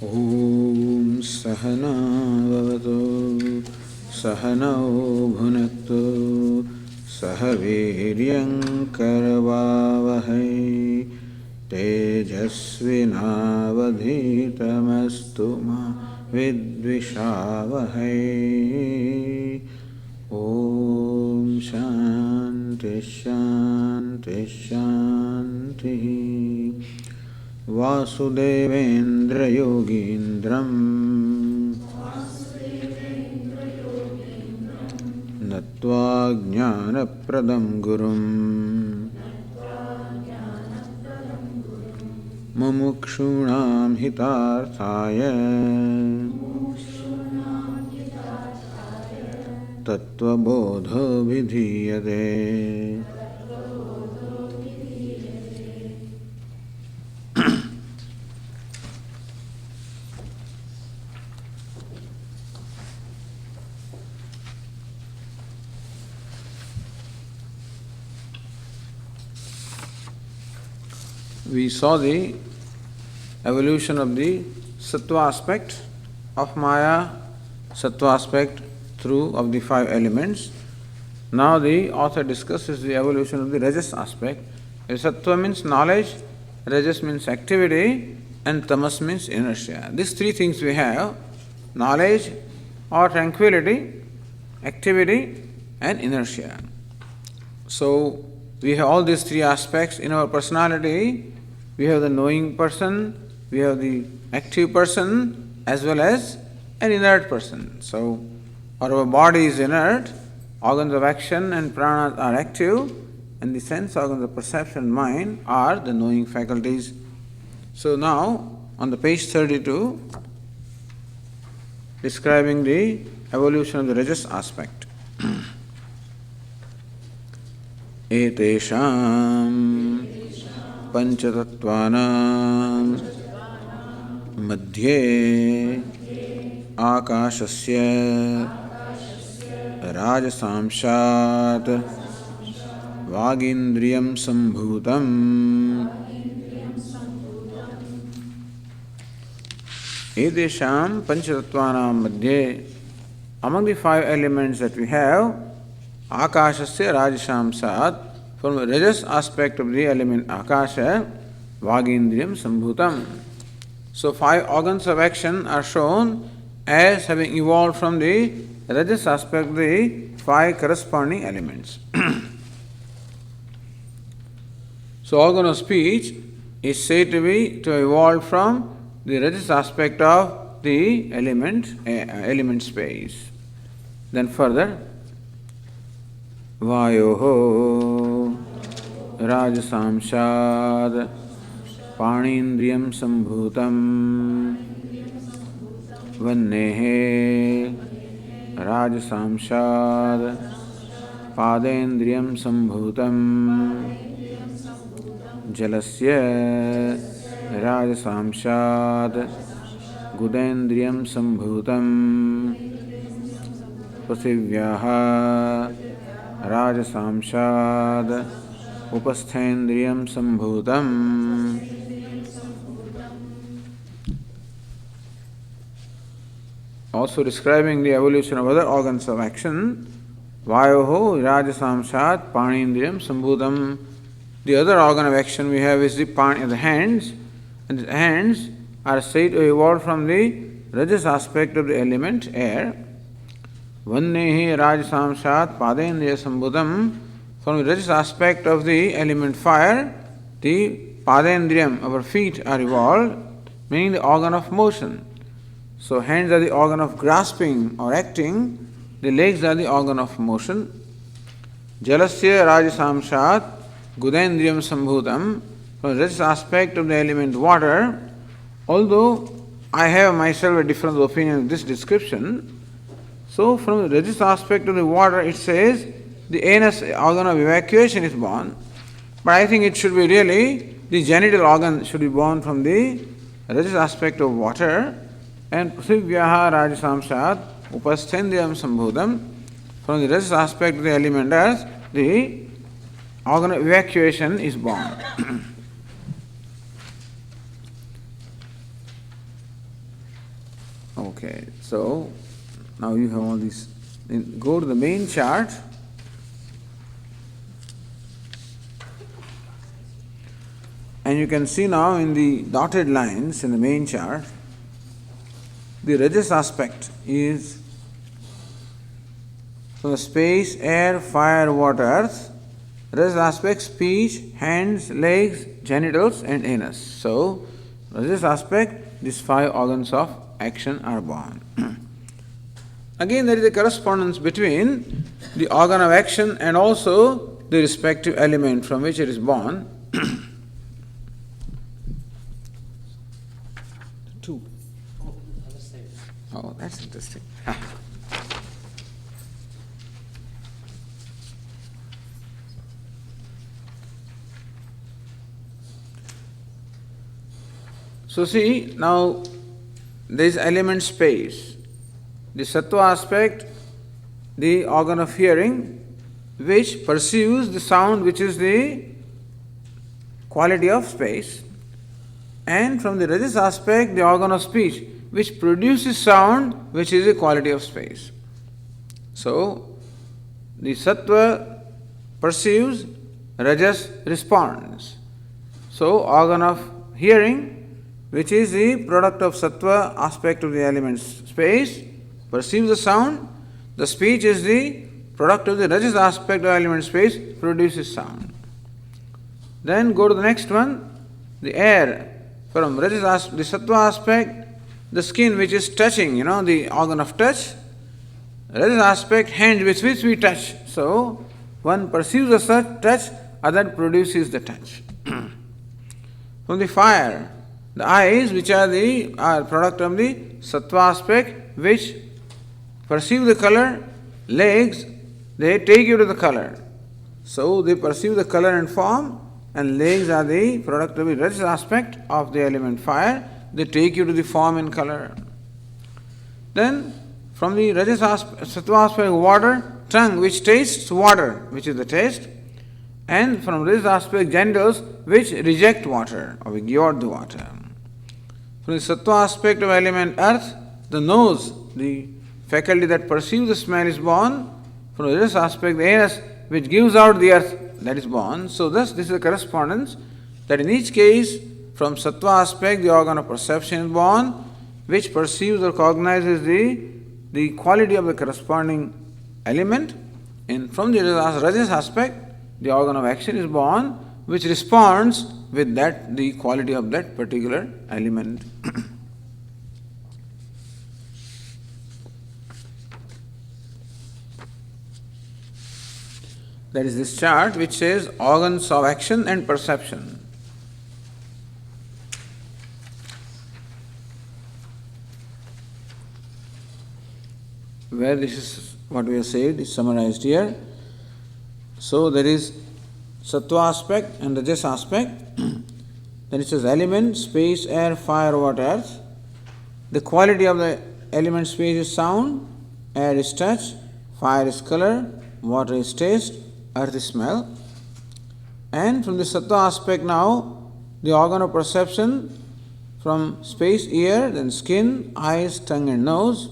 Om Sahana Vavatu Sahanau Bhunaktu Sahaviryam Karavavahai Tejasvinavadhitamastu ma Vidvishavahai. Om Shanti Shanti Shanti. Vasudevendra Yogindram Natva Jnanapradam Gurum Mumukshunam Hitarthaya TattvaBodha-17. We saw the evolution of the sattva aspect of Maya, sattva aspect through of the five elements. Now the author discusses the evolution of the rajas aspect. Sattva means knowledge, rajas means activity, and tamas means inertia. These three things we have: knowledge or tranquility, activity, and inertia. So we have all these three aspects in our personality. We have the knowing person, we have the active person, as well as an inert person. So our body is inert, organs of action and pranas are active, and the sense organs of perception and mind are the knowing faculties. So now, on the page 32, describing the evolution of the rajas aspect. Etesham Panchatattvanam Madhye Akashasya Rajasamshat Vagindriyam Sambhutam. Etesham Panchatattvanam Madhye, among the five elements that we have, Akashasya Rajasamsat, from the rajas aspect of the element Akasha, Vagindriyam Sambhutam. So five organs of action are shown as having evolved from the rajas aspect of the five corresponding elements. So organ of speech is said to be to evolve from the rajas aspect of the element space. Then further, Vayoho Rajasamshad Panindriyam Sambhutam Vannehe Rajasamshad Padendriyam Sambhutam Jalasya Rajasamshad Gudendriyam Sambhutam Prasivyaha Rajasamshad Upasthendriyam Sambhutam. Also describing the evolution of other organs of action, Vayoho Rajasamshat Panindriyam Sambhutam. The other organ of action we have is the hands, and the hands are said to evolve from the rajas aspect of the element air. Vannehi Rajasamshat Padendriya Sambhutam. From the rajas aspect of the element fire, the Padendriyam, our feet, are evolved, meaning the organ of motion. So hands are the organ of grasping or acting, the legs are the organ of motion. Jalasya Rajasamshat Gudendriyam Sambhutam. From the rajas aspect of the element water, although I have myself a different opinion of this description, so from the rajas aspect of the water it says the anus organ of evacuation is born, but I think it should be really the genital organ should be born from the rajas aspect of water. And Prasivyaha Rajasamshat Upasthendriyam Sambhutam, from the rajas aspect of the element as the organ of evacuation, is born. Okay, so now you have all these. Then go to the main chart. And you can see now in the dotted lines in the main chart, the Rajas aspect is from the space, air, fire, water, earth. Rajas aspect, speech, hands, legs, genitals and anus. So, Rajas aspect, these 5 organs of action are born. Again, there is a correspondence between the organ of action and also the respective element from which it is born. 2. Oh, that's interesting. So see, now there is element space. The sattva aspect, the organ of hearing, which perceives the sound which is the quality of space. And from the rajas aspect, the organ of speech, which produces sound which is the quality of space. So, the sattva perceives, rajas responds. So, organ of hearing, which is the product of sattva aspect of the element space, perceives the sound. The speech is the product of the rajas aspect of element space, produces sound. Then go to the next one, the air. From rajas, the sattva aspect, the skin which is touching, the organ of touch. Rajas aspect, hand with which we touch. So, one perceives the touch, other produces the touch. From the fire, the eyes, which are the product of the sattva aspect, which perceive the color. Legs, they take you to the color. So they perceive the color and form, and legs are the product of the rajas aspect of the element fire. They take you to the form and color. Then from the rajas sattva aspect of water, tongue, which tastes water, which is the taste. And from rajas aspect, genitals, which reject water or ignore the water. From the sattva aspect of element earth, the nose, the faculty that perceives the smell is born. From the rajas aspect, the anus, which gives out the earth, that is born. So thus this is a correspondence that in each case, from sattva aspect, the organ of perception is born, which perceives or cognizes the quality of the corresponding element. And from the rajas aspect, the organ of action is born, which responds with that, the quality of that particular element. That is this chart which says organs of action and perception. Where this is what we have said is summarized here. So there is sattva aspect and rajas aspect. Then it says element, space, air, fire, water, earth. The quality of the element space is sound, air is touch, fire is color, water is taste, earth is smell. And from the sattva aspect now, the organ of perception from space, ear, then skin, eyes, tongue and nose.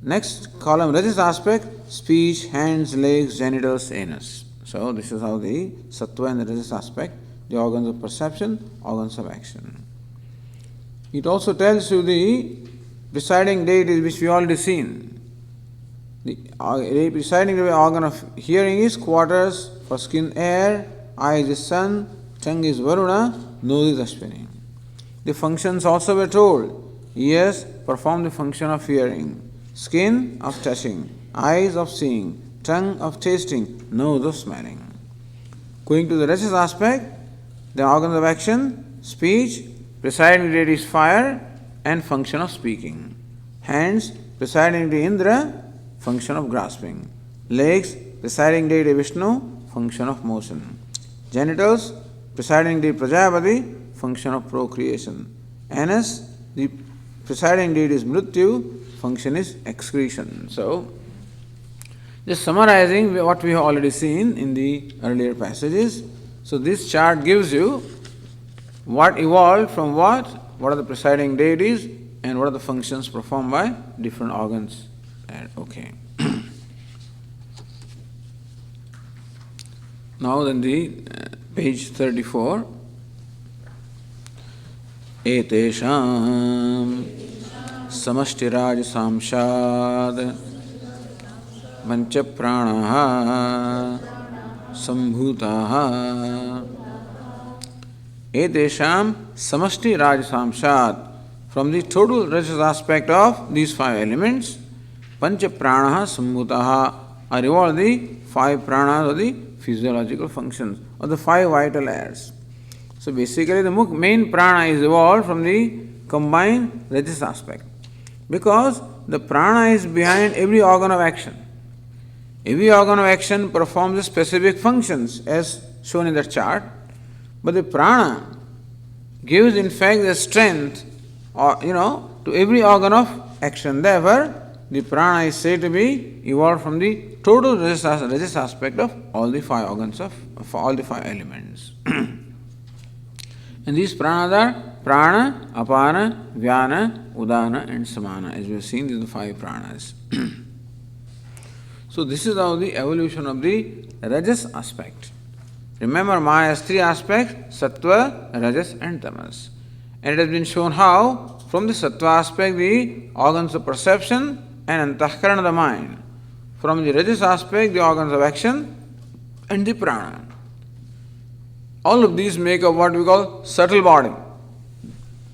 Next column, rajas aspect, speech, hands, legs, genitals, anus. So this is how the sattva and the rajas aspect, the organs of perception, organs of action. It also tells you the presiding deities which we already seen. The presiding organ of hearing is quarters, for skin air, eyes is sun, tongue is Varuna, nose is Ashwini. The functions also were told. Ears perform the function of hearing, skin of touching, eyes of seeing, tongue of tasting, nose of smelling. Going to the rajas aspect, the organs of action, speech, presiding deity is fire and function of speaking. Hands, presiding deity Indra, function of grasping. Legs, presiding deity Vishnu, function of motion. Genitals, presiding deity Prajapati, function of procreation. Anus, the presiding deity is Mrityu, function is excretion. So, just summarizing what we have already seen in the earlier passages. So this chart gives you what evolved from what are the presiding deities, and what are the functions performed by different organs. Okay. Now then the page 34. Etesham samashtiraj samshad pancha pranaha sambhutaha. Etesham samashti raj samshad. From the total rajas aspect of these five elements, pancha pranaha sambhutaha are evolved the five pranas or the physiological functions or the five vital airs. So basically the main prana is evolved from the combined rajas aspect, because the prana is behind every organ of action. Every organ of action performs the specific functions as shown in the chart, but the prana gives in fact the strength to every organ of action. Therefore, the prana is said to be evolved from the total rajas aspect of all the five organs of all the five elements. And these pranas are prana, apana, vyana, udana and samana. As we have seen, these are the five pranas. So this is how the evolution of the rajas aspect. Remember, Maya has three aspects: sattva, rajas and tamas. And it has been shown how from the sattva aspect the organs of perception and antahkarana of the mind, from the rajas aspect the organs of action and the prana. All of these make up what we call subtle body.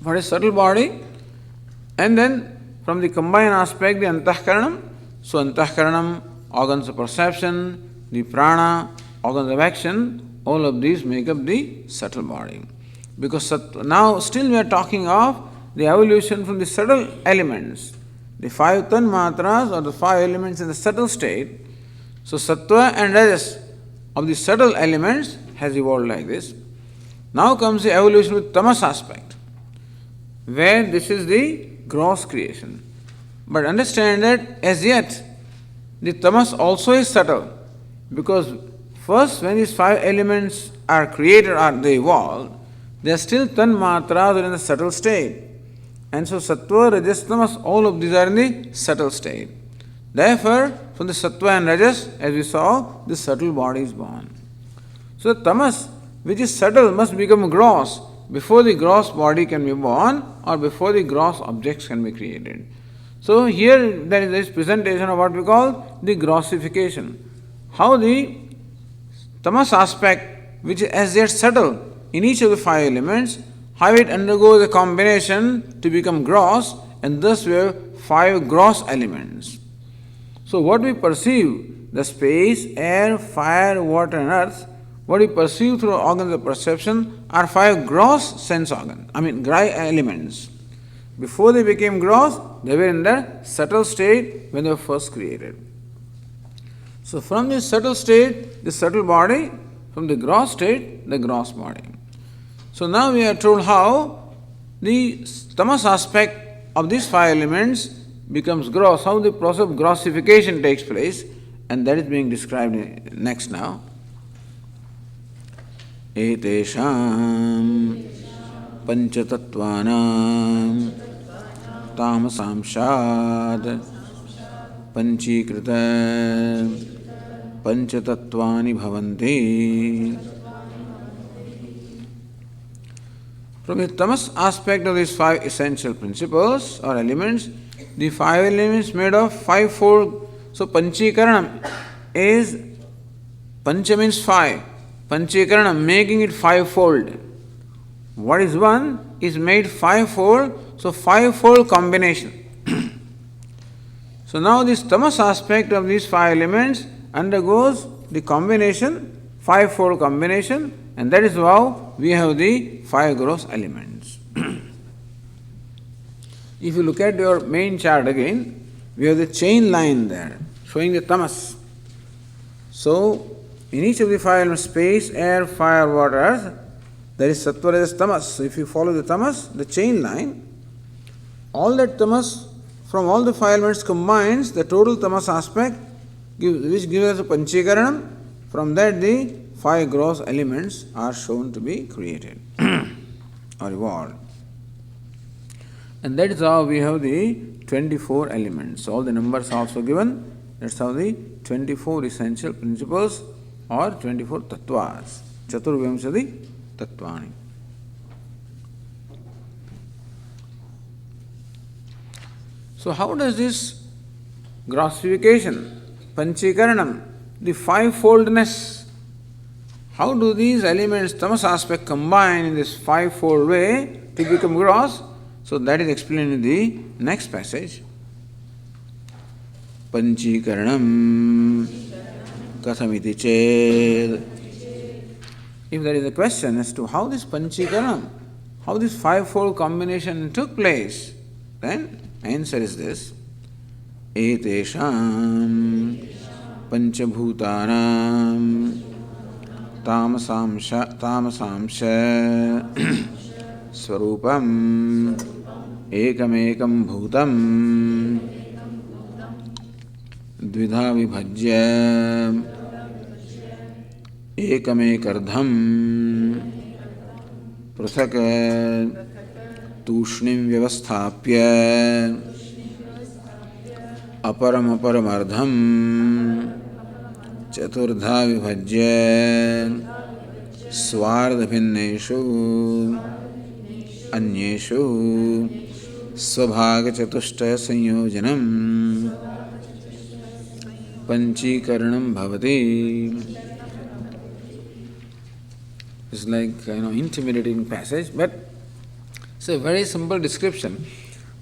What is subtle body? And then from the combined aspect the antahkaranam. So antahkaranam, organs of perception, the prana, organs of action, all of these make up the subtle body. Because now still we are talking of the evolution from the subtle elements, the five tanmatras or the five elements in the subtle state. So sattva and rajas of the subtle elements has evolved like this. Now comes the evolution with tamas aspect, where this is the gross creation. But understand that as yet the tamas also is subtle, because first when these five elements are created or they evolve, they are still tanmatras or in the subtle state. And so sattva, rajas, tamas, all of these are in the subtle state. Therefore, from the sattva and rajas, as we saw, the subtle body is born. So the tamas, which is subtle, must become gross before the gross body can be born or before the gross objects can be created. So here there is this presentation of what we call the grossification. How the tamas aspect, which is as yet subtle in each of the five elements, how it undergoes a combination to become gross, and thus we have five gross elements. So what we perceive, the space, air, fire, water and earth, what we perceive through organs of perception are five gross sense organs, elements. Before they became gross, they were in the subtle state when they were first created. So from this subtle state, the subtle body, from the gross state, the gross body. So now we are told how the tamas aspect of these five elements becomes gross, how the process of grossification takes place, and that is being described next now. Etesham panchatattvanam tamasamshad panchikrita panchatatvani bhavanti. From the tamas aspect of these five essential principles or elements, the five elements made of fivefold. So panchikaranam is, pancha means five, panchikaranam making it fivefold. What is one is made fivefold, so fivefold combination. So now this tamas aspect of these five elements undergoes the combination, fivefold combination, and that is how we have the five gross elements. If you look at your main chart again, we have the chain line there showing the tamas. So in each of the five elements, space, air, fire, water, earth, there is sattva, rajas, tamas. So if you follow the tamas, the chain line, all that tamas from all the five elements combines the total tamas aspect, which gives us a panchikaranam. From that the five gross elements are shown to be created or evolved. And that is how we have the 24 elements. All the numbers are also given. That's how the 24 essential principles or 24 tattvas. Chaturvimsati tattvani. So how does this grossification, panchikaranam, the fivefoldness, how do these elements, tamas aspect, combine in this fivefold way to become gross? So that is explained in the next passage. Panchikaranam kathamiti ched. If there is a question as to how this panchikaranam, how this fivefold combination took place, then answer is this. Etesham panchabhutanam tamasamsha swarupam ekam bhutam dvidha vibhajya ekardham prathak तूष्णीं व्यवस्थाप्य अपरमर्धम चतुर्धा विभज्य स्वार्धभिन्नेषु अन्येषु स्वभागचतुष्टय संयोजनम पंचीकरणम भवति. It's like intimidating passage, but it's a very simple description.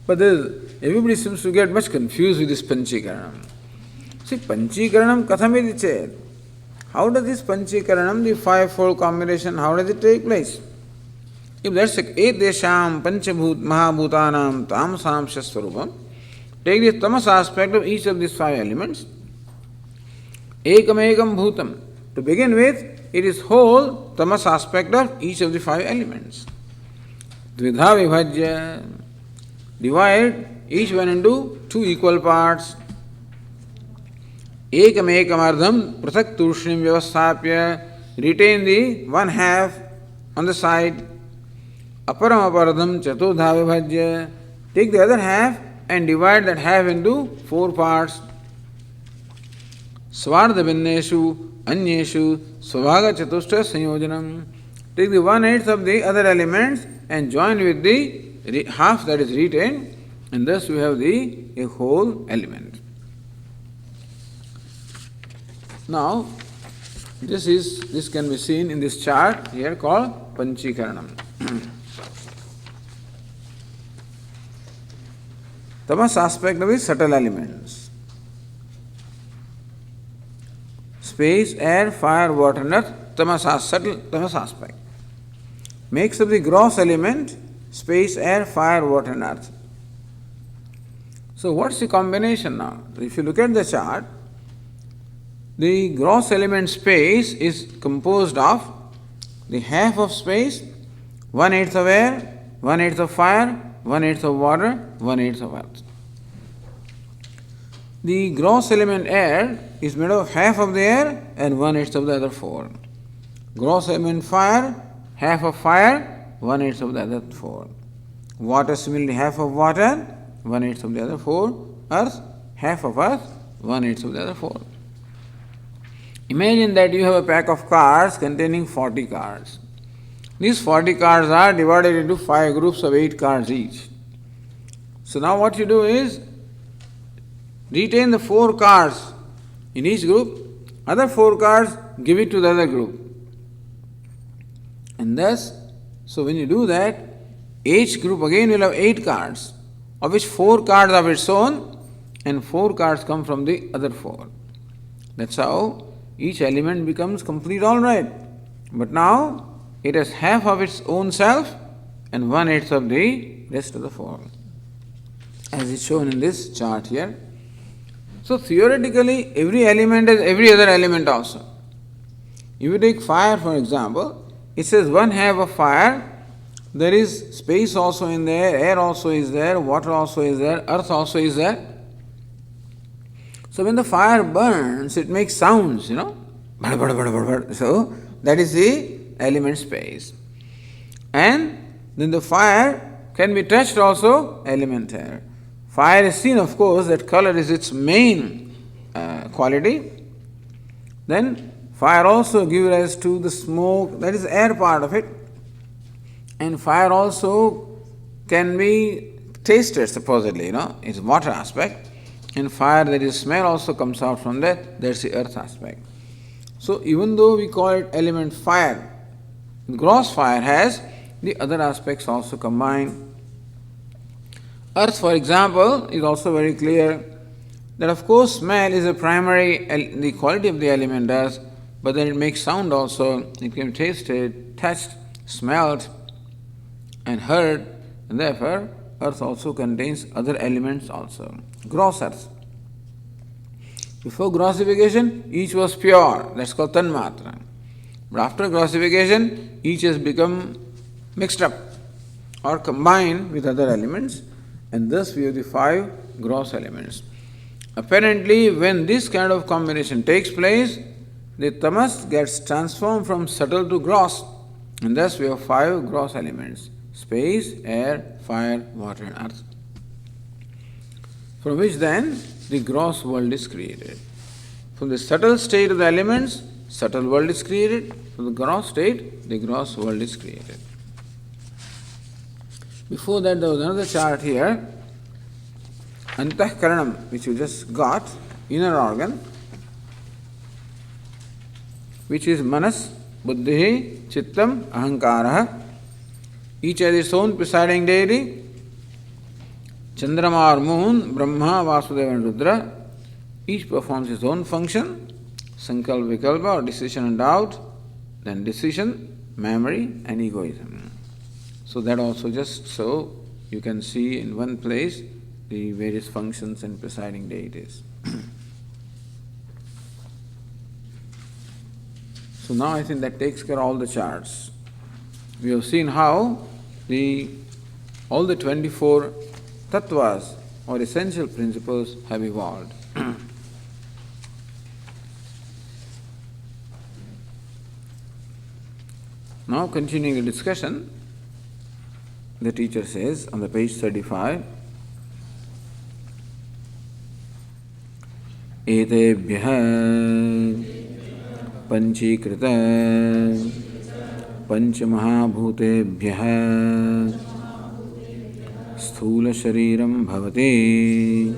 But everybody seems to get much confused with this panchikaranam. See, panchikaranam kathamiti ched. How does this panchikaranam, the fivefold combination, how does it take place? If that's like etesham mahabhutanam tamasamsha swarupam, take the tamas aspect of each of these five elements. Ekam bhutam. To begin with, it is whole tamas aspect of each of the five elements. Dvidha vibhajya. Divide each one into two equal parts. Ardham prathak tushnim vyavasthapya. Retain the one half on the side. Aparamardham chaturdha vibhajya. Take the other half and divide that half into four parts. Svardha vinneshu anyeshu svabhaga chatushtaya sanyojanam. Take the 1/8 of the other elements and join with the half that is retained, and thus we have a whole element. Now, this can be seen in this chart here called Panchikaranam. Tamas aspect of the subtle elements. Space, air, fire, water, and earth, subtle tamas aspect. Makes up the gross element, space, air, fire, water, and earth. So what's the combination now? If you look at the chart, the gross element space is composed of the half of space, 1/8 of air, 1/8 of fire, 1/8 of water, 1/8 of earth. The gross element air is made of half of the air and 1/8 of the other four. Gross element fire, half of fire, 1/8 of the other four. Water similarly half of water, 1/8 of the other four. Earth, half of earth, 1/8 of the other four. Imagine that you have a pack of cards containing 40 cards. These 40 cards are divided into 5 groups of 8 cards each. So now what you do is retain the 4 cards in each group, other 4 cards give it to the other group. And thus, so when you do that, each group again will have 8 cards, of which 4 cards of its own and 4 cards come from the other 4. That's how each element becomes complete, all right. But now it has half of its own self and 1/8 of the rest of the 4, as is shown in this chart here. So theoretically, every element has every other element also. If you take fire, for example, it says 1/2 of fire, there is space also in there, air also is there, water also is there, earth also is there. So when the fire burns, it makes sounds, So that is the element space. And then the fire can be touched also, element air. Fire is seen, of course, that color is its main quality. Then fire also gives rise to the smoke, that is air part of it. And fire also can be tasted, supposedly, it's water aspect. And fire, that is smell, also comes out from that, that's the earth aspect. So even though we call it element fire, gross fire has the other aspects also combined. Earth, for example, is also very clear that of course smell is a primary, the quality of the element does, but then it makes sound also, it can be tasted, touched, smelled and heard, and therefore earth also contains other elements also. Gross earth. Before grossification, each was pure, that's called tanmatra. But after grossification, each has become mixed up or combined with other elements, and thus we have the 5 gross elements. Apparently, when this kind of combination takes place, the tamas gets transformed from subtle to gross, and thus we have 5 gross elements: space, air, fire, water and earth. From which then the gross world is created. From the subtle state of the elements, subtle world is created. From the gross state, the gross world is created. Before that, there was another chart here, Antahkaranam, which you just got, inner organ, which is Manas, Buddhi, Chittam, Ahankara. Each has its own presiding deity. Chandrama or moon, Brahma, Vasudeva and Rudra. Each performs its own function, Sankalpa, Vikalpa or decision and doubt, then decision, memory and egoism. So that also just so you can see in one place the various functions and presiding deities. So now I think that takes care of all the charts. We have seen how all the 24 tattvas or essential principles have evolved. Now continuing the discussion, the teacher says on the page 35, Etebhyah panchikrita panchamahabhutebhyah sthula shariram bhavati.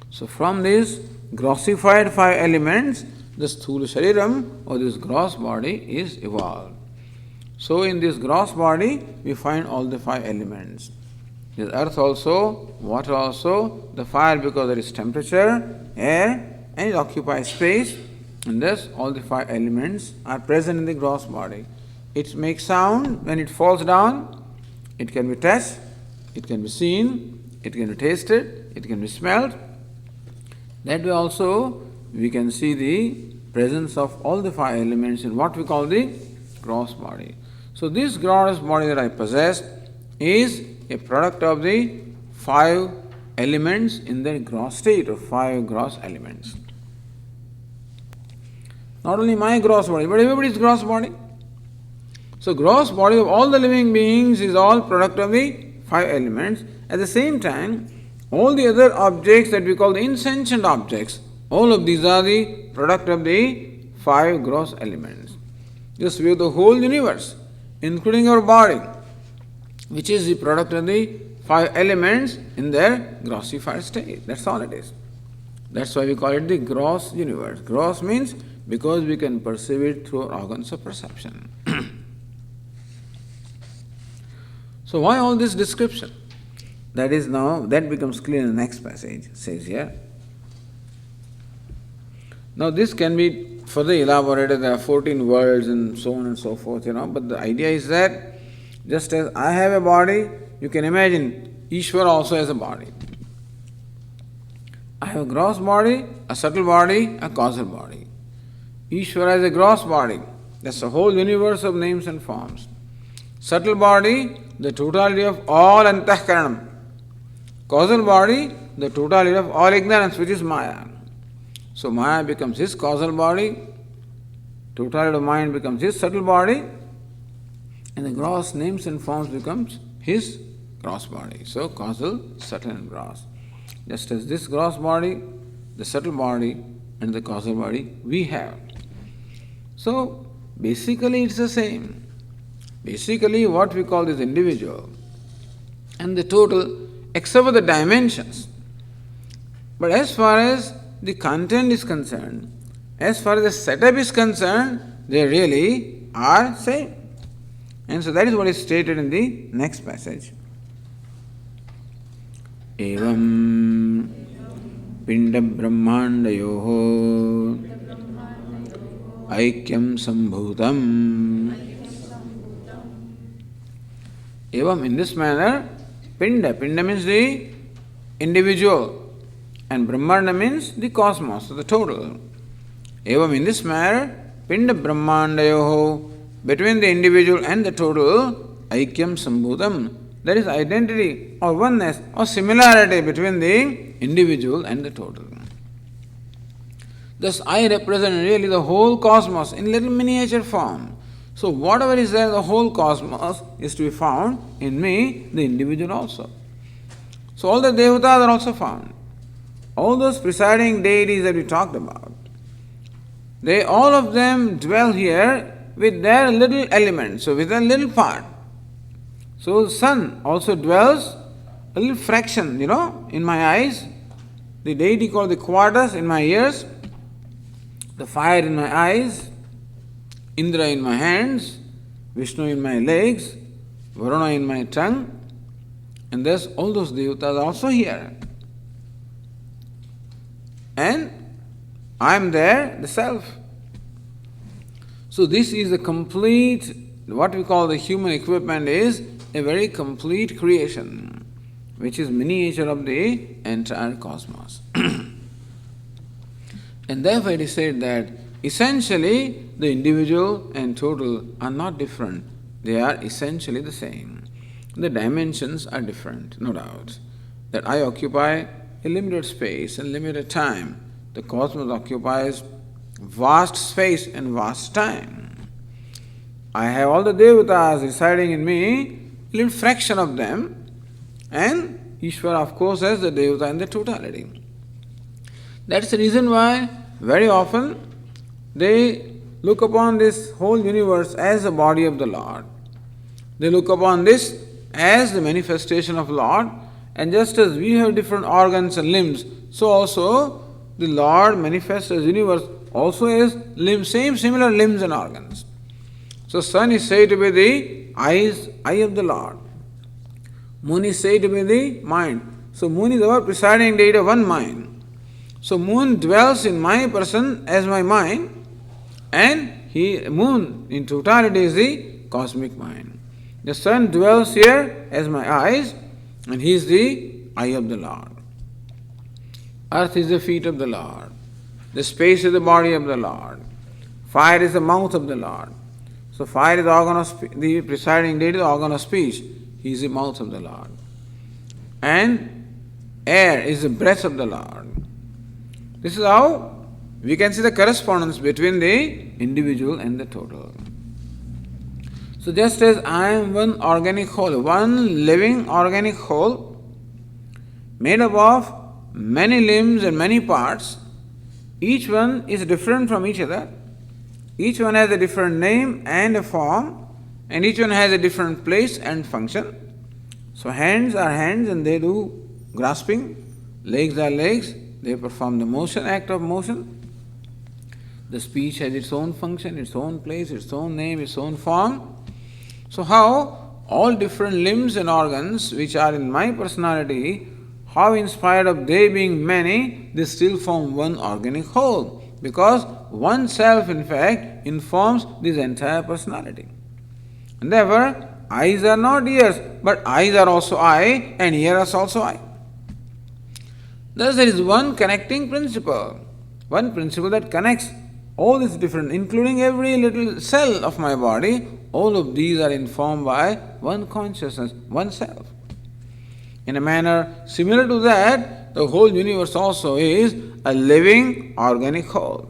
So from these grossified 5 elements, the sthula shariram or this gross body is evolved. So in this gross body, we find all the 5 elements. There's earth also, water also, the fire because there is temperature, air, and it occupies space, and thus all the 5 elements are present in the gross body. It makes sound when it falls down, it can be touched, it can be seen, it can be tasted, it can be smelled. That way also we can see the presence of all the 5 elements in what we call the gross body. So this gross body that I possess is a product of the 5 elements in their gross state, of 5 gross elements. Not only my gross body, but everybody's gross body. So gross body of all the living beings is all product of the 5 elements. At the same time, all the other objects that we call the insentient objects, all of these are the product of the 5 gross elements. Just view the whole universe, including our body, which is the product of the 5 elements in their grossified state. That's all it is. That's why we call it the gross universe. Gross means because we can perceive it through our organs of perception. So why all this description? That becomes clear in the next passage, it says here. Now this can be further elaborated, there are 14 worlds and so on and so forth, but the idea is that just as I have a body, you can imagine Ishvara also has a body. I have a gross body, a subtle body, a causal body. Ishvara has a gross body, that's the whole universe of names and forms. Subtle body, the totality of all antahkaranam. Causal body, the totality of all ignorance, which is Maya. So Maya becomes his causal body, totality of mind becomes his subtle body, And the gross names and forms becomes his gross body. So causal, subtle and gross. Just as this gross body, the subtle body and the causal body we have. So basically it's the same. Basically what we call this individual and the total, except for the dimensions. But as far as the content is concerned, as far as the setup is concerned, they really are same. And so that is what is stated in the next passage. Evam pinda brahmandayoho aikyam sambhutam. Evam, in this manner, pinda means the individual and brahmanda means the cosmos, the total. Evam, in this manner, pinda brahmandayoho, between the individual and the total, aikyam sambhutam, there is identity or oneness or similarity between the individual and the total. Thus I represent really the whole cosmos in little miniature form. So whatever is there, the whole cosmos is to be found in me, the individual also. So all the devatas are also found. All those presiding deities that we talked about, they all of them dwell here with their little element, so with a little part. So the sun also dwells a little fraction, in my eyes. The deity called the quarters in my ears, the fire in my eyes, Indra in my hands, Vishnu in my legs, Varuna in my tongue, and thus all those devatas are also here. And I am there, the self. So this is a complete, what we call the human equipment is a very complete creation, which is miniature of the entire cosmos. And therefore it is said that essentially the individual and total are not different. They are essentially the same. The dimensions are different, no doubt. That I occupy a limited space and limited time. The cosmos occupies vast space and vast time. I have all the devatas residing in me, a little fraction of them, and Ishvara of course has the devata in the totality. That's the reason why very often they look upon this whole universe as the body of the Lord. They look upon this as the manifestation of Lord, and just as we have different organs and limbs, so also the Lord manifests as universe also has similar limbs and organs. So sun is said to be the eye of the Lord. Moon is said to be the mind. So moon is our presiding deity of one mind. So moon dwells in my person as my mind, and moon in totality is the cosmic mind. The sun dwells here as my eyes, and he is the eye of the Lord. Earth is the feet of the Lord. The space is the body of the Lord. Fire is the mouth of the Lord. So fire is the organ of the presiding deity, the organ of speech. He is the mouth of the Lord. And air is the breath of the Lord. This is how we can see the correspondence between the individual and the total. So just as I am one organic whole, one living organic whole, made up of many limbs and many parts, each one is different from each other. Each one has a different name and a form, and each one has a different place and function. So hands are hands and they do grasping, legs are legs, they perform the motion, act of motion. The speech has its own function, its own place, its own name, its own form. So how all different limbs and organs which are in my personality, how in spite of they being many, they still form one organic whole. Because one self in fact informs this entire personality. And therefore, eyes are not ears, but eyes are also eye and ears are also eye. Thus there is one connecting principle that connects all these different, including every little cell of my body, all of these are informed by one consciousness, one self. In a manner similar to that, the whole universe also is a living organic whole.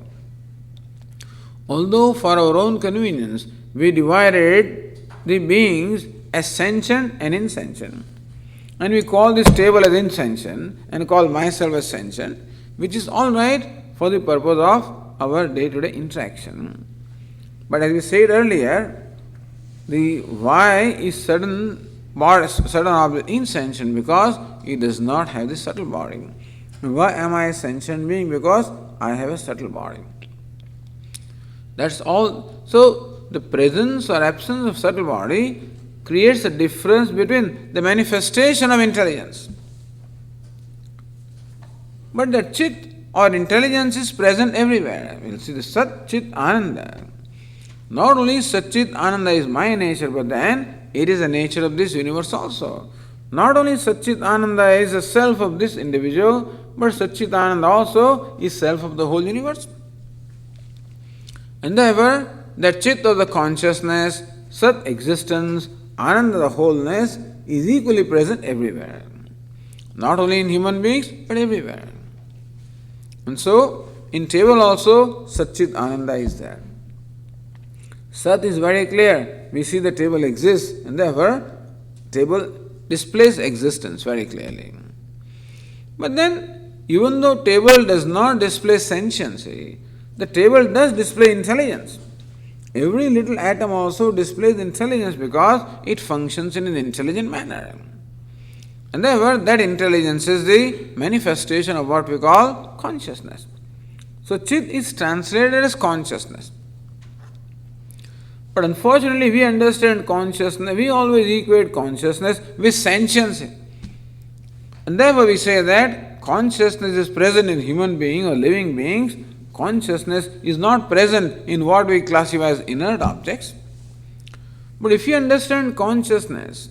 Although for our own convenience we divided the beings as sentient and insentient. And we call this table as insentient and call myself as sentient, which is all right for the purpose of our day-to-day interaction. But as we said earlier, the why is certain object insentient because it does not have the subtle body. Why am I a sentient being? Because I have a subtle body. That's all. So the presence or absence of subtle body creates a difference between the manifestation of intelligence. But the Chit or intelligence is present everywhere. We'll see the Sat Chit Ananda. Not only Sat Chit Ananda is my nature, but then it is the nature of this universe also. Not only Sat Chit Ananda is the self of this individual, but Sat Chit Ananda also is self of the whole universe. And therefore, the Chit of the consciousness, Sat existence, Ananda the wholeness is equally present everywhere. Not only in human beings, but everywhere. And so, in table also, Sat Chit Ananda is there. Sat is very clear. We see the table exists, and therefore, table displays existence very clearly. But then, even though table does not display sentiency, the table does display intelligence. Every little atom also displays intelligence because it functions in an intelligent manner. And therefore, that intelligence is the manifestation of what we call consciousness. So, Chit is translated as consciousness. But unfortunately, we understand consciousness, we always equate consciousness with sentiency. And therefore, we say that consciousness is present in human beings or living beings. Consciousness is not present in what we classify as inert objects. But if you understand consciousness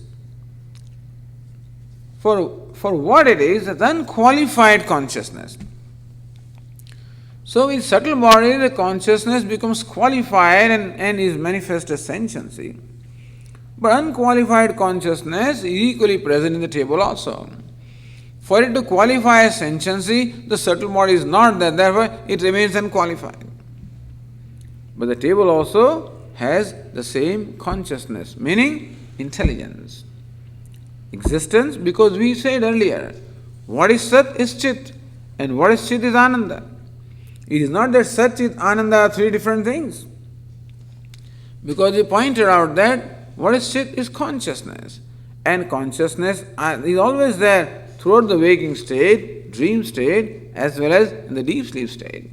for what it is, it's unqualified consciousness. So with subtle body, the consciousness becomes qualified and is manifest as sentiency. But unqualified consciousness is equally present in the table also. For it to qualify as sentiency, the subtle body is not there, therefore it remains unqualified. But the table also has the same consciousness, meaning intelligence. Existence, because we said earlier, what is Sat is Chit, and what is Chit is Ananda. It is not that Sat, Chit, Ananda are three different things. Because we pointed out that what is Chit is consciousness, and consciousness is always there throughout the waking state, dream state, as well as in the deep sleep state.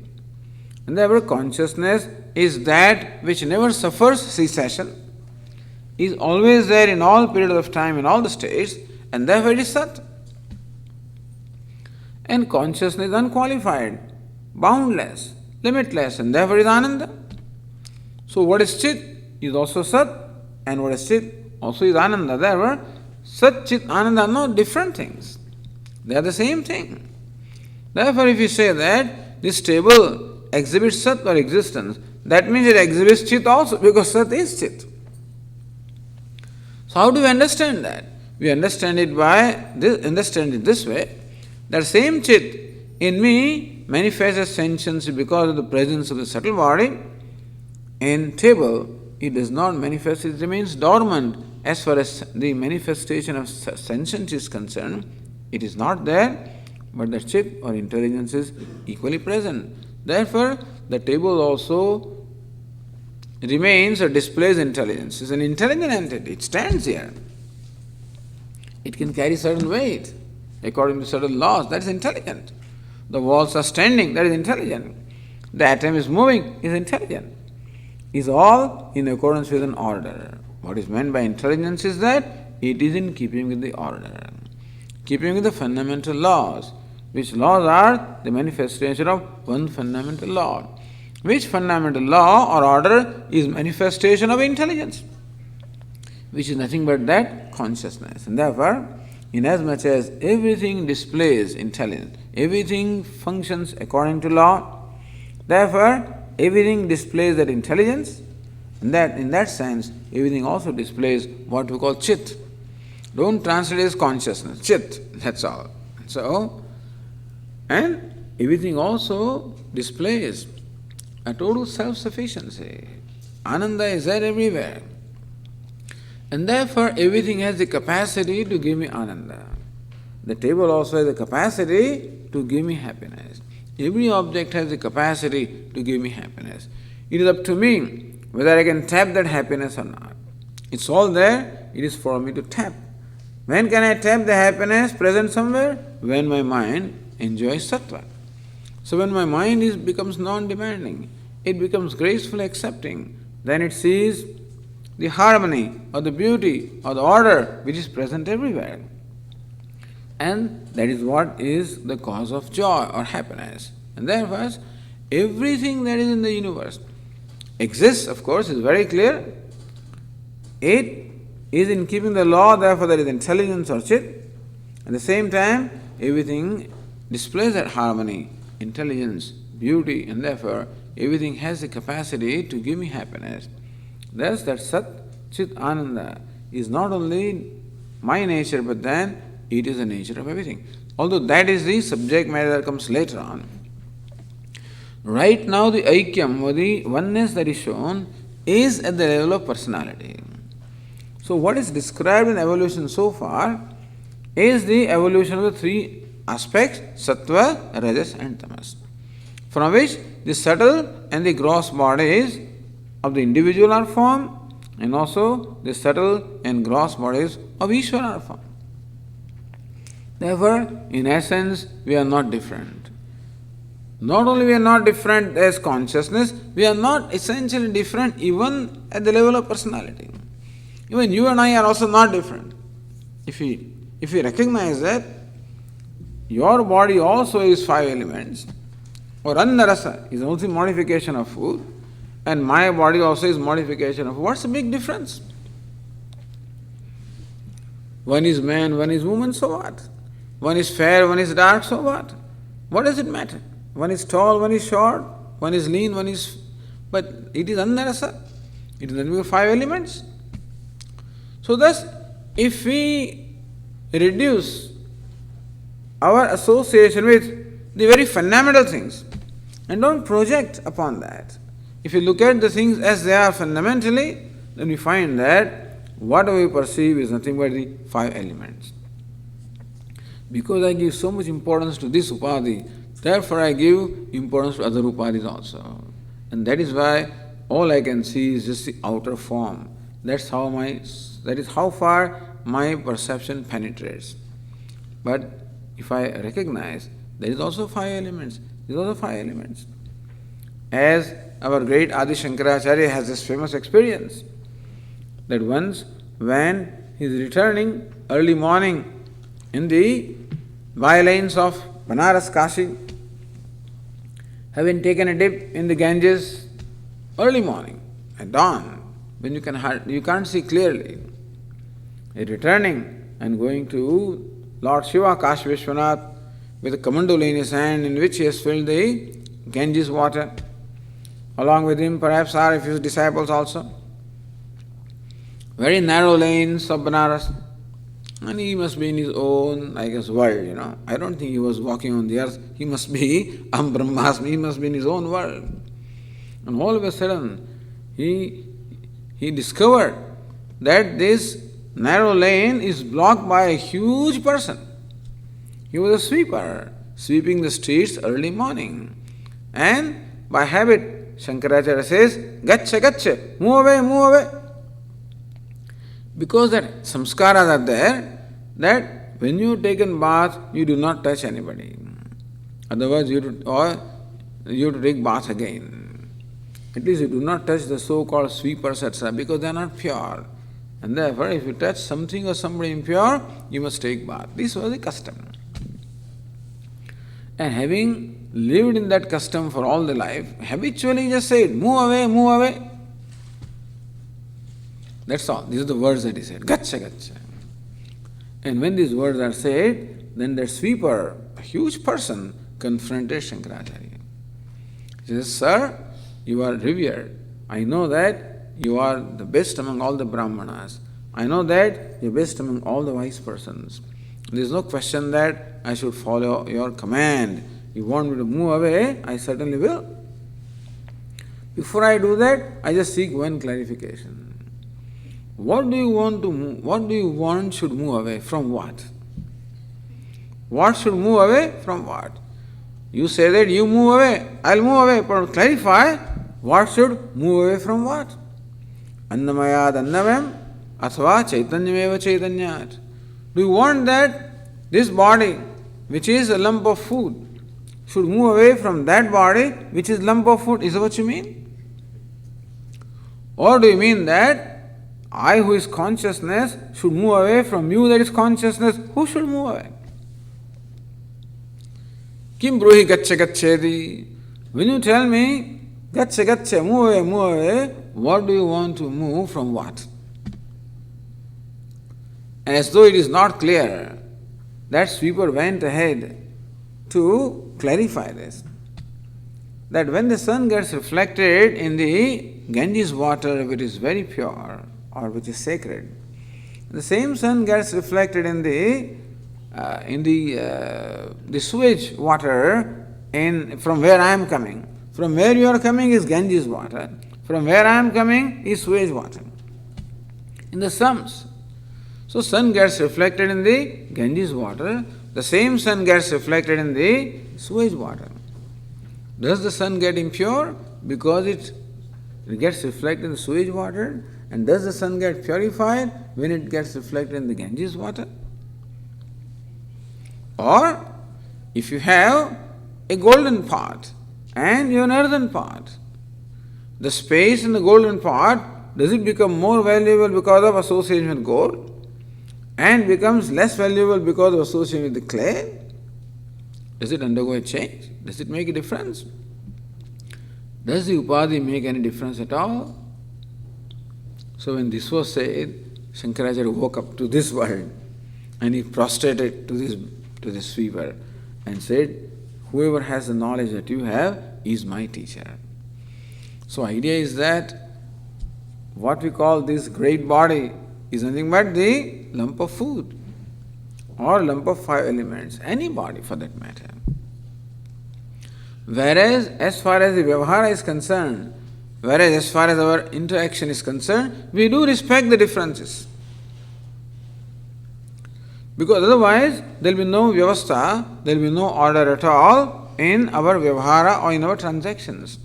And therefore, consciousness is that which never suffers cessation, is always there in all periods of time, in all the states, and therefore it is Sat. And consciousness is unqualified, boundless, limitless, and therefore is Ananda. So what is Chit is also Sat, and what is Chit also is Ananda. Therefore, Sat, Chit, Ananda are not different things. They are the same thing. Therefore, if you say that this table exhibits Sat or existence, that means it exhibits Chit also, because Sat is Chit. So how do we understand that? We understand it this way, that same Chit in me manifests as sentiency because of the presence of the subtle body. In table, it does not manifest, it remains dormant as far as the manifestation of sentience is concerned. It is not there, but the Chit or intelligence is equally present. Therefore, the table also remains or displays intelligence. It's an intelligent entity. It stands here. It can carry certain weight according to certain laws. That is intelligent. The walls are standing. That is intelligent. The atom is moving. Is intelligent. Is all in accordance with an order. What is meant by intelligence is that it is in keeping with the order, keeping with the fundamental laws, which laws are the manifestation of one fundamental law. Which fundamental law or order is manifestation of intelligence, which is nothing but that consciousness. And therefore, inasmuch as everything displays intelligence, everything functions according to law, therefore everything displays that intelligence, and that in that sense everything also displays what we call Chit. Don't translate it as consciousness, Chit, that's all. So, and everything also displays a total self-sufficiency. Ananda is there everywhere. And therefore everything has the capacity to give me ananda. The table also has the capacity to give me happiness. Every object has the capacity to give me happiness. It is up to me whether I can tap that happiness or not. It's all there, it is for me to tap. When can I tap the happiness present somewhere? When my mind enjoys sattva. So when my mind becomes non-demanding, it becomes gracefully accepting, then it sees the harmony or the beauty or the order which is present everywhere. And that is what is the cause of joy or happiness. And therefore, everything that is in the universe exists, of course, is very clear. It is in keeping the law, therefore there is intelligence or chit. At the same time, everything displays that harmony, intelligence, beauty, and therefore everything has the capacity to give me happiness. Thus, that Sat Chit Ananda is not only my nature, but then it is the nature of everything. Although that is the subject matter that comes later on. Right now, the Aikyam or the oneness that is shown is at the level of personality. So, what is described in evolution so far is the evolution of the three aspects, Sattva, Rajas, and Tamas, from which the subtle and the gross bodies of the individual are formed, and also the subtle and gross bodies of Ishvara are formed. Therefore, in essence, we are not different. Not only we are not different as consciousness, we are not essentially different even at the level of personality. Even you and I are also not different. If we recognize that your body also is 5 elements, or Annarasa is also modification of food, and my body also is modification of food, what's the big difference? One is man, one is woman, so what? One is fair, one is dark, so what? What does it matter? One is tall, one is short, one is lean, one is... But it is Annarasa. It is only 5 elements. So thus, if we reduce our association with the very fundamental things and don't project upon that, if you look at the things as they are fundamentally, then we find that what we perceive is nothing but the 5 elements. Because I give so much importance to this upadhi, therefore I give importance to other upadhis also. And that is why all I can see is just the outer form. That is how far my perception penetrates. But if I recognize there is also 5 elements, there is also 5 elements. As our great Adi Shankaracharya has this famous experience that once when he is returning early morning in the bylanes of Banaras Kashi, having taken a dip in the Ganges early morning at dawn, when you can't see clearly, returning and going to Lord Shiva Kashi Vishwanath with a kamandul in his hand in which he has filled the Ganges water. Along with him perhaps are a few disciples also. Very narrow lanes of Banaras. And he must be in his own, world, I don't think he was walking on the earth. He must be Brahmasmi, he must be in his own world. And all of a sudden, he discovered that this narrow lane is blocked by a huge person. He was a sweeper, sweeping the streets early morning. And by habit, Shankaracharya says, Gaccha, gaccha, move away. Because that samskaras are there, that when you have taken bath, you do not touch anybody. Otherwise, you have to take bath again. At least you do not touch the so-called sweepers, etc., because they are not pure. And therefore, if you touch something or somebody impure, you must take bath. This was the custom. And having lived in that custom for all the life, habitually just said, move away. That's all. These are the words that he said. Gaccha, gaccha. And when these words are said, then that sweeper, a huge person, confronted Shankaracharya. He says, Sir, you are revered. I know that you are the best among all the Brahmanas. I know that you are best among all the wise persons. There is no question that I should follow your command. You want me to move away? I certainly will. Before I do that, I just seek one clarification. What do you want to move? What do you want should move away from what? What should move away from what? You say that you move away, I'll move away, but clarify what should move away from what? Annamayad annavam athva chaitanyameva chaitanyat. Do you want that this body, which is a lump of food, should move away from that body, which is lump of food? Is that what you mean? Or do you mean that I, who is consciousness, should move away from you, that is consciousness? Who should move away? Kim bruhi gaccha gacchedi. When you tell me, gaccha gaccha, move away, what do you want to move from what? And as though it is not clear, that sweeper went ahead to clarify this. That when the sun gets reflected in the Ganges water, which is very pure or which is sacred, the same sun gets reflected in the sewage water from where I am coming. From where you are coming is Ganges water. From where I am coming is sewage water. In the slums. So sun gets reflected in the Ganges water. The same sun gets reflected in the sewage water. Does the sun get impure because it gets reflected in the sewage water? And does the sun get purified when it gets reflected in the Ganges water? Or if you have a golden pot and you have an earthen pot, the space in the golden pot, does it become more valuable because of association with gold and becomes less valuable because of association with the clay? Does it undergo a change? Does it make a difference? Does the upadhi make any difference at all? So when this was said, Shankaracharya woke up to this word and he prostrated to this sweeper and said, whoever has the knowledge that you have is my teacher. So idea is that what we call this great body is nothing but the lump of food or lump of 5 elements, any body for that matter. Whereas as far as the vyavahara is concerned, whereas as far as our interaction is concerned, we do respect the differences. Because otherwise there will be no vyavastha, there will be no order at all in our vyavahara or in our transactions.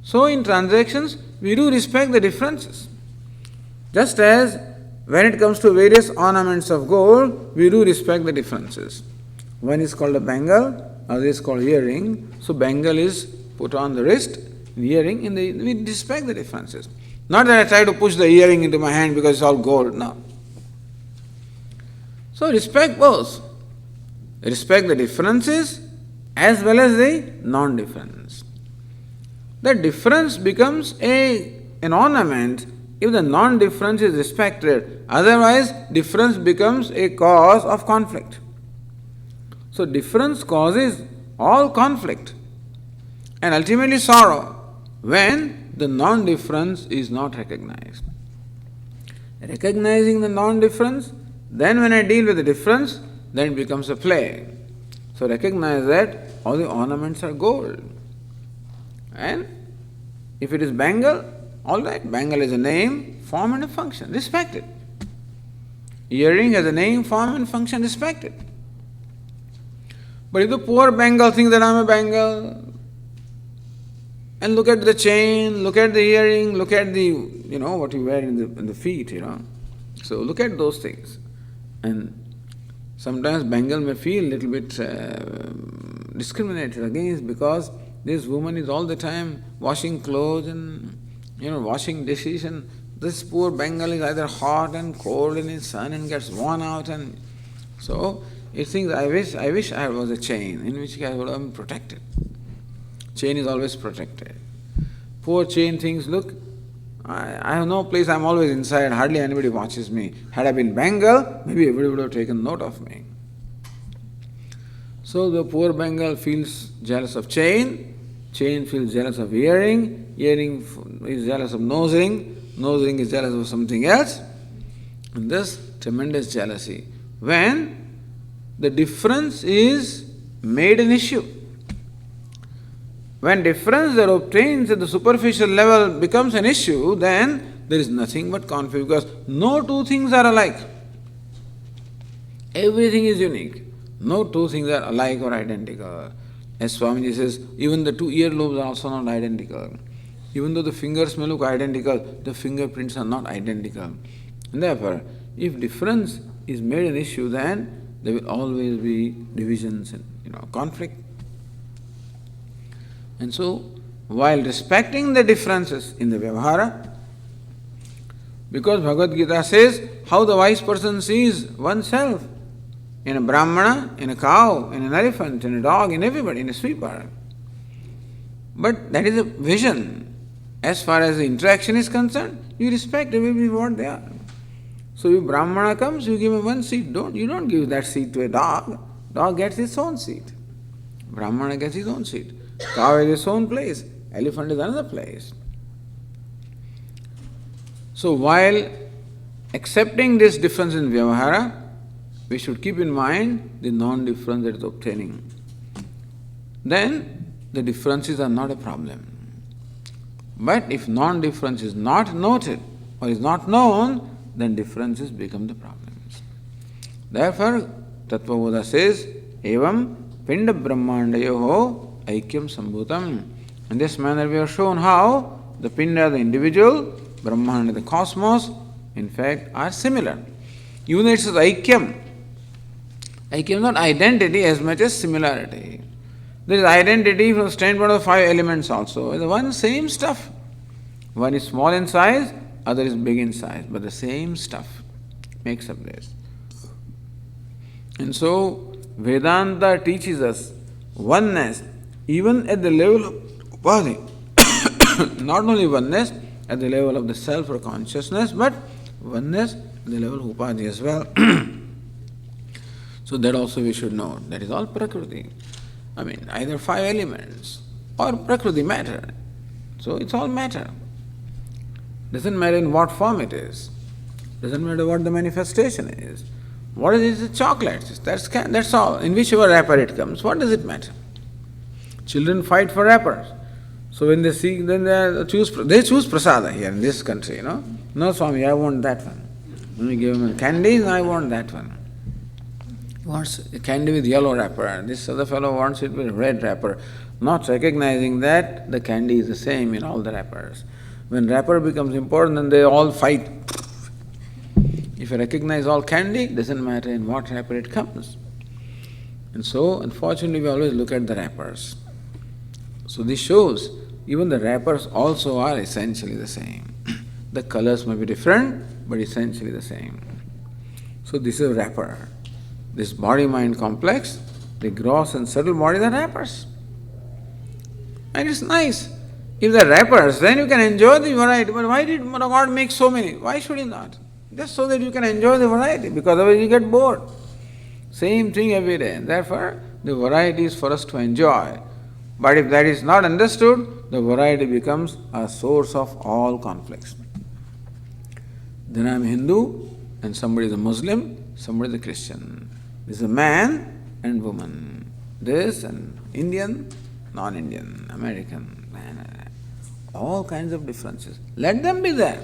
So in transactions, we do respect the differences. Just as when it comes to various ornaments of gold, we do respect the differences. One is called a bangle, other is called earring. So bangle is put on the wrist, earring we respect the differences. Not that I try to push the earring into my hand because it's all gold, no. So respect both. Respect the differences as well as the non-difference. The difference becomes an ornament if the non-difference is respected. Otherwise, difference becomes a cause of conflict. So difference causes all conflict and ultimately sorrow when the non-difference is not recognized. Recognizing the non-difference, then when I deal with the difference, then it becomes a play. So recognize that all the ornaments are gold. And if it is bangle, all right, bangle is a name, form and a function, respect it. Earring has a name, form and function, respect it. But if the poor bangle thinks that I am a bangle, and look at the chain, look at the earring, look at the, what you wear in the feet, So look at those things. And sometimes bangle may feel a little bit discriminated against because this woman is all the time washing clothes and, washing dishes, and this poor bangle is either hot and cold in the sun and gets worn out, and so it thinks, I wish I was a chain in which I would have been protected. Chain is always protected. Poor chain thinks, look, I have no place, I'm always inside, hardly anybody watches me. Had I been bangle, maybe everybody would have taken note of me. So the poor bangle feels jealous of chain feels jealous of earring is jealous of nosing is jealous of something else. And this tremendous jealousy. When the difference is made an issue. When difference that obtains at the superficial level becomes an issue, then there is nothing but conflict because no two things are alike. Everything is unique. No two things are alike or identical. As Swamiji says, even the two earlobes are also not identical. Even though the fingers may look identical, the fingerprints are not identical. And therefore, if difference is made an issue, then there will always be divisions and conflict. And so, while respecting the differences in the Vyavahara, because Bhagavad Gita says how the wise person sees oneself in a Brahmana, in a cow, in an elephant, in a dog, in everybody, in a sweeper. But that is a vision. As far as the interaction is concerned, you respect everybody what they are. So if Brahmana comes, you give him one seat. You don't give that seat to a dog. Dog gets its own seat. Brahmana gets his own seat. Cow has its own place. Elephant is another place. So while accepting this difference in Vyavahara, we should keep in mind the non-difference that is obtaining. Then the differences are not a problem. But if non-difference is not noted or is not known, then differences become the problems. Therefore, TattvaBodha says, Evam Pinda Brahmandayoho Aikyam Sambhutam. In this manner we have shown how the Pinda, the individual, Brahmanda, the cosmos, in fact, are similar. Even though it says Aikyam, Aikyam is not identity as much as similarity. There is identity from the standpoint of the five elements also. The one same stuff. One is small in size, other is big in size, but the same stuff makes up this. And so Vedanta teaches us oneness even at the level of upadhi. Not only oneness at the level of the self or consciousness, but oneness at the level of upadhi as well. So that also we should know. That is all Prakriti. Either five elements or Prakriti matter. So it's all matter. Doesn't matter in what form it is. Doesn't matter what the manifestation is. What is it? It's chocolates. That's all. In whichever wrapper it comes, what does it matter? Children fight for wrappers. So when they see, then they choose prasada here in this country, No, Swami, I want that one. When we give him candies, I want that one. He wants a candy with yellow wrapper. This other fellow wants it with red wrapper, not recognizing that the candy is the same in all the wrappers. When wrapper becomes important, then they all fight. If you recognize all candy, it doesn't matter in what wrapper it comes. And so, unfortunately, we always look at the wrappers. So this shows even the wrappers also are essentially the same. The colors may be different, but essentially the same. So this is a wrapper. This body-mind complex, the gross and subtle body, are wrappers. And it's nice. If they're wrappers, then you can enjoy the variety. But why did God make so many? Why should He not? Just so that you can enjoy the variety, because otherwise you get bored. Same thing every day. Therefore, the variety is for us to enjoy. But if that is not understood, the variety becomes a source of all conflicts. Then I am Hindu, and somebody is a Muslim, somebody is a Christian. This is a man and woman. This and Indian, non-Indian, American. All kinds of differences. Let them be there.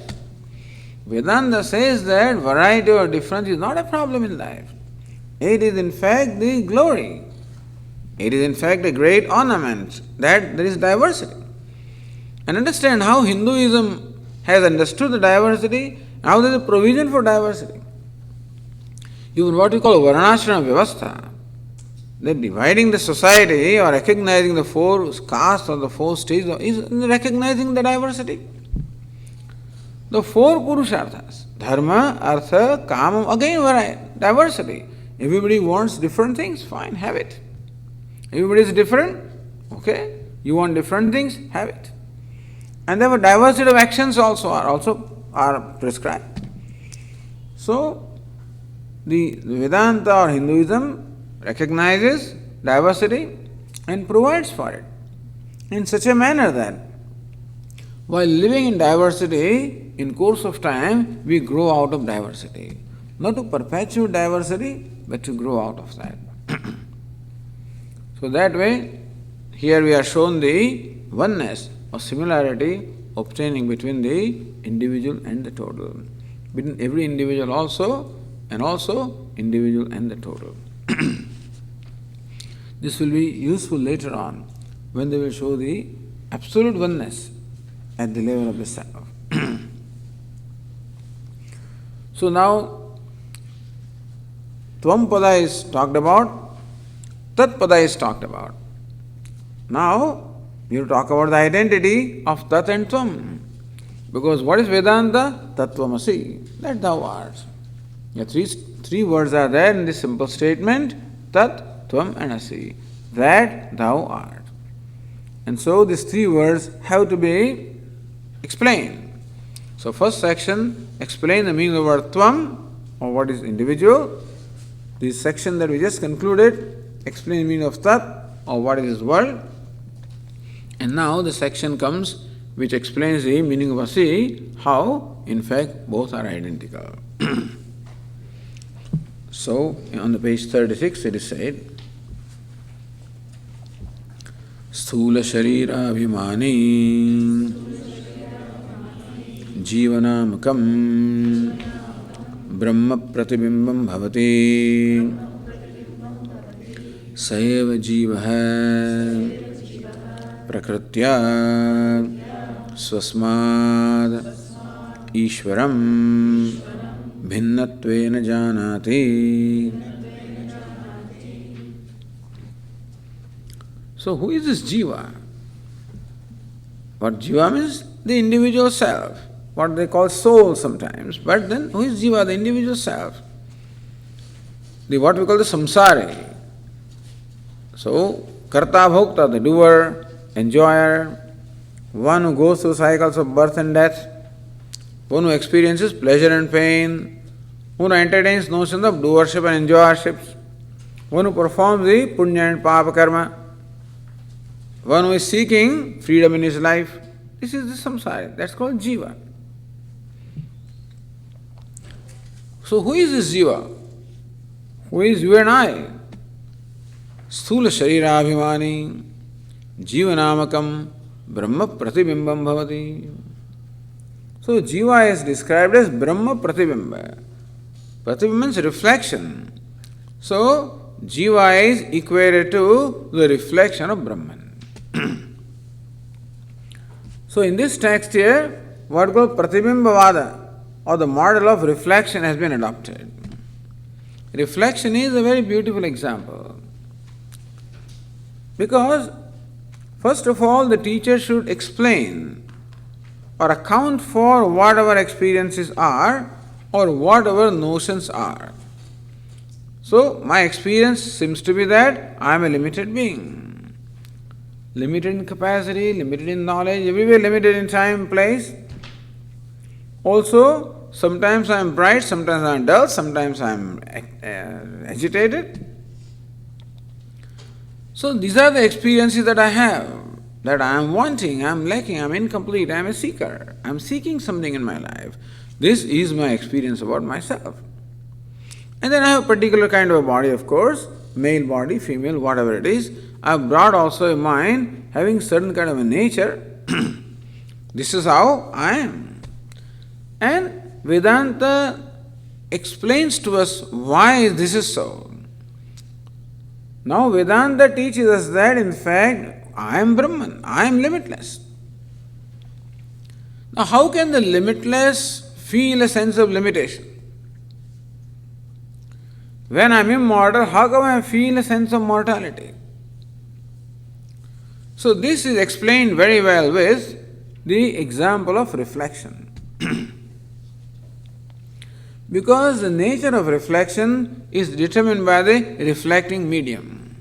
Vedanta says that variety or difference is not a problem in life. It is in fact the glory. It is in fact a great ornament that there is diversity. And understand how Hinduism has understood the diversity, how there is a provision for diversity. Even what we call Varnashrama Vyavastha, that dividing the society or recognizing the four castes or the four stages is recognizing the diversity. The four Purusharthas, Dharma, Artha, Kama, again variety, diversity. Everybody wants different things, fine, have it. Everybody is different, okay? You want different things, have it. And therefore diversity of actions also are prescribed. So the Vedanta or Hinduism recognizes diversity and provides for it in such a manner that while living in diversity, in course of time, we grow out of diversity. Not to perpetuate diversity, but to grow out of that. So that way, here we are shown the oneness or similarity obtaining between the individual and the total. Between every individual also, and also individual and the total. This will be useful later on when they will show the absolute oneness at the level of the self. So now, Tvam Pada is talked about, Tat Pada is talked about. Now, you talk about the identity of Tat and Tvam. Because what is Vedanta? Tattvamasi, that thou art. Yeah, three words are there in this simple statement, Tat, Tvam and Asi, that thou art. And so these three words have to be explained. So first section, explain the meaning of the word Tvam, or what is individual. This section that we just concluded, explain the meaning of Tat, or what is this world. And now the section comes which explains the meaning of Asi, how in fact both are identical. So on the page 36 it is said, Sthula Sharira Abhimani Jivanamukam Brahma Pratibimbam Bhavati Saeva Jivaha Prakritya Swasmad Ishwaram Bhinnatvena Janati. So who is this Jiva? What Jiva means? The individual self. What they call soul sometimes. But then who is Jiva? The individual self. What we call the samsari. So, karta bhokta, the doer, enjoyer, one who goes through cycles of birth and death, one who experiences pleasure and pain, one who entertains notions of doership and enjoyership, one who performs the punya and papa karma, one who is seeking freedom in his life. This is the samsara. That's called Jiva. So who is this Jiva? Who is you and I? Sthula Sharira Abhimani Jivanamakam Brahma Pratibimbam Bhavati. So Jiva is described as Brahma Pratibimba. Pratibimba means reflection. So Jiva is equated to the reflection of Brahman. So in this text here, what called Pratibimbavada, or the model of reflection, has been adopted. Reflection is a very beautiful example. Because, first of all, the teacher should explain or account for whatever experiences are or whatever notions are. So, my experience seems to be that I am a limited being. Limited in capacity, limited in knowledge, everywhere limited in time, place. Also, sometimes I am bright, sometimes I am dull, sometimes I am agitated. So these are the experiences that I have, that I am wanting, I am lacking, I am incomplete, I am a seeker, I am seeking something in my life. This is my experience about myself. And then I have a particular kind of a body, of course, male body, female, whatever it is. I have brought also a mind having certain kind of a nature. This is how I am. And Vedanta explains to us why this is so. Now Vedanta teaches us that in fact I am Brahman, I am limitless. Now how can the limitless feel a sense of limitation? When I am immortal, how come I feel a sense of mortality? So this is explained very well with the example of reflection. Because the nature of reflection is determined by the reflecting medium.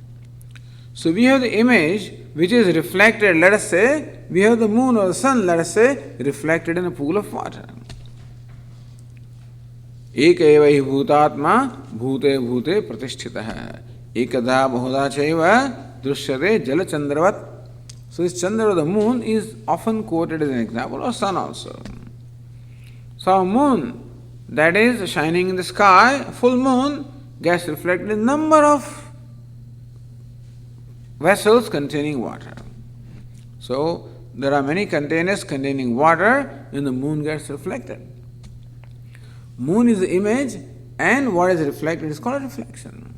So we have the image which is reflected, let us say, we have the moon or the sun, let us say, reflected in a pool of water. Eka eva hi bhutatma bhute bhute pratisthitah ekada bahuda chaiva drushyate jalachandravat. So this Chandra, the moon, is often quoted as an example, or sun also. So a moon that is shining in the sky, full moon, gets reflected in number of vessels containing water. So there are many containers containing water, when the moon gets reflected. Moon is the image, and what is reflected is called a reflection.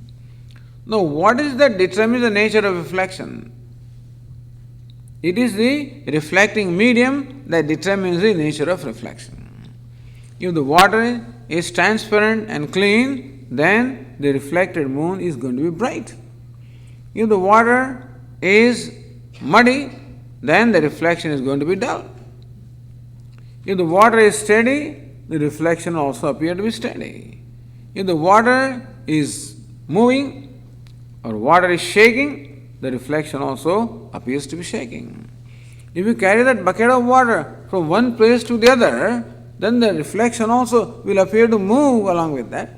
Now, what is that determines the nature of reflection? It is the reflecting medium that determines the nature of reflection. If the water is transparent and clean, then the reflected moon is going to be bright. If the water is muddy, then the reflection is going to be dull. If the water is steady, the reflection also appears to be steady. If the water is moving or water is shaking, the reflection also appears to be shaking. If you carry that bucket of water from one place to the other, then the reflection also will appear to move along with that.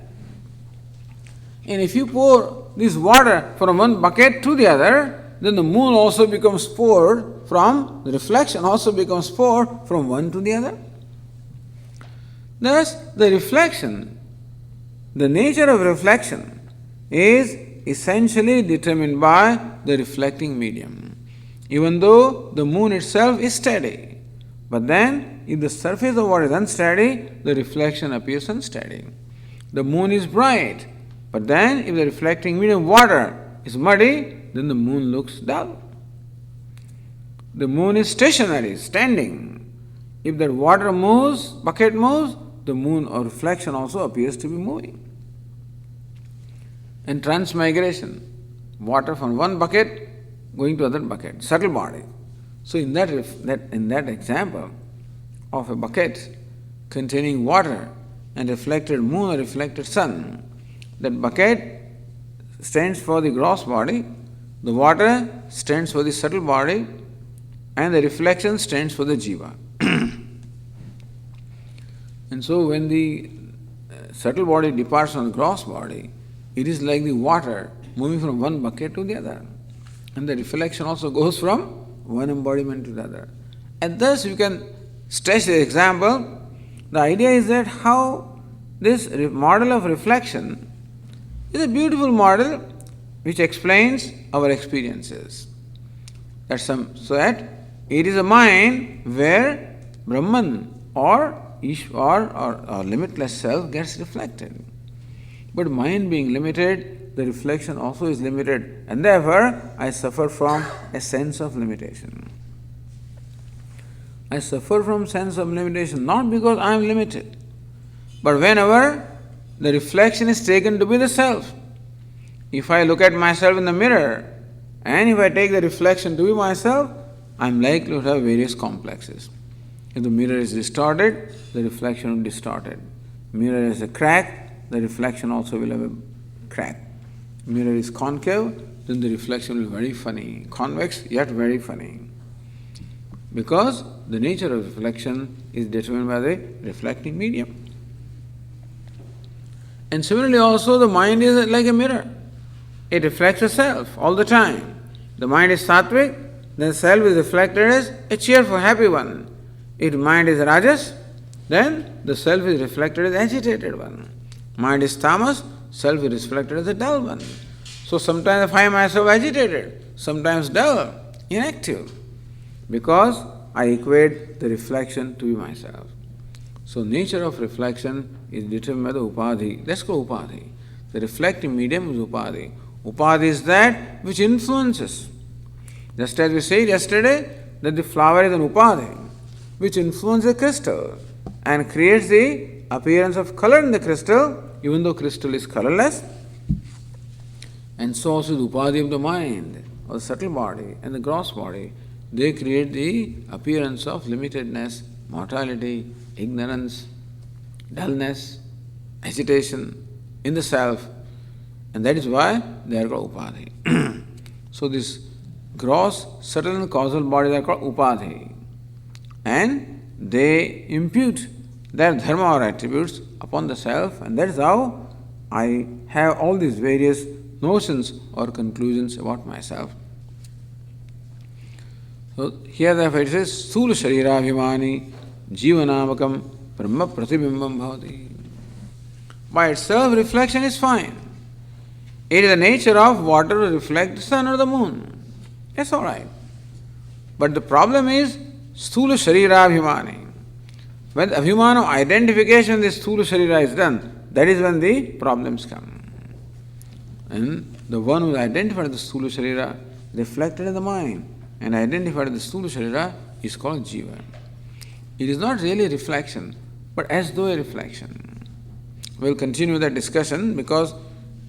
And if you pour this water from one bucket to the other, then the moon also becomes poured from, the reflection also becomes poured from one to the other. Thus, the reflection, the nature of reflection is essentially determined by the reflecting medium. Even though the moon itself is steady, but then if the surface of water is unsteady, the reflection appears unsteady. The moon is bright, but then if the reflecting medium water is muddy, then the moon looks dull. The moon is stationary, standing. If that water moves, bucket moves, the moon or reflection also appears to be moving. And transmigration, water from one bucket going to other bucket, subtle body. So in that example of a bucket containing water and reflected moon or reflected sun, that bucket stands for the gross body, the water stands for the subtle body, and the reflection stands for the jiva. And so when the subtle body departs from the gross body, it is like the water moving from one bucket to the other. And the reflection also goes from one embodiment to the other. And thus you can stretch the example. The idea is that how this model of reflection is a beautiful model which explains our experiences. So that it is a mind where Brahman or Ishwar or limitless self gets reflected. But mind being limited, the reflection also is limited, and therefore I suffer from a sense of limitation. I suffer from sense of limitation not because I am limited, but whenever the reflection is taken to be the self. If I look at myself in the mirror, and if I take the reflection to be myself, I am likely to have various complexes. If the mirror is distorted, the reflection will be distorted. Mirror is a crack, the reflection also will have a crack. Mirror is concave, then the reflection will be very funny. Convex, yet very funny. Because the nature of reflection is determined by the reflecting medium. And similarly also the mind is like a mirror. It reflects the self all the time. The mind is sattvic, then self is reflected as a cheerful, happy one. If mind is rajas, then the self is reflected as agitated one. Mind is tamas, self is reflected as a dull one. So sometimes I find myself agitated, sometimes dull, inactive, because I equate the reflection to be myself. So nature of reflection is determined by the upadhi. Let's go upadhi. The reflecting medium is upadhi. Upadhi is that which influences. Just as we said yesterday, that the flower is an upadhi, which influences the crystal and creates the appearance of color in the crystal, even though crystal is colorless. And so also the upadhi of the mind, or the subtle body and the gross body, they create the appearance of limitedness, mortality, ignorance, dullness, agitation in the self, and that is why they are called upadhi. So this gross, subtle and causal bodies are called upadhi, and they impute their dharma or attributes upon the self, and that is how I have all these various notions or conclusions about myself. So here therefore it says, Sthula Sharirabhimani Jivanamakam Brahma Pratibimbam Bhavati. By itself, reflection is fine. It is the nature of water to reflect the sun or the moon. That's all right. But the problem is Sthula Sharira Abhimani. When the Abhimana of identification of the Sthula Sharira is done, that is when the problems come. And the one who identified the Sthula Sharira reflected in the mind and identified the Sthula Sharira is called Jiva. It is not really a reflection, but as though a reflection. We'll continue that discussion because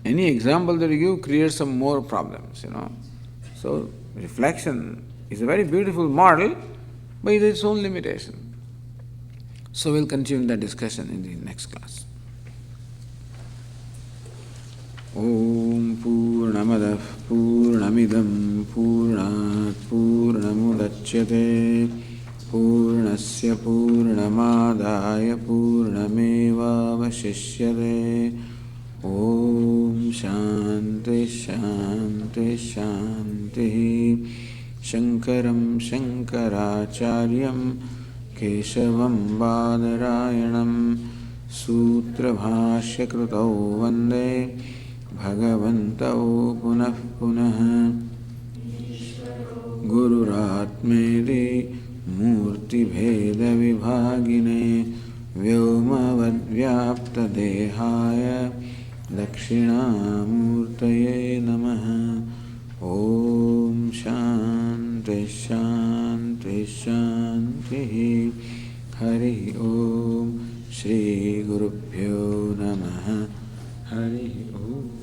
any example that you give creates some more problems, So, reflection is a very beautiful model, but it has its own limitation. So, we'll continue that discussion in the next class. Om Purnamadah Purnamidam Purnat Purnamudachyate Purnasya Purnamadaya Purnamevavashishyate. Om Shanti Shanti Shanti. Shankaram Shankaracharyam Keshavam Badarayanam Sutra Bhashya Krutau Vande Bhagavantau Punah Punah. Gururatmedi Murti Bheda Vibhagine Vyomavadvyapta Dehaya Dakshinamurtaye Namaha. Om Shanti Shanti Shanti. Hari Om Shri Gurubhyo Namaha. Hari Om.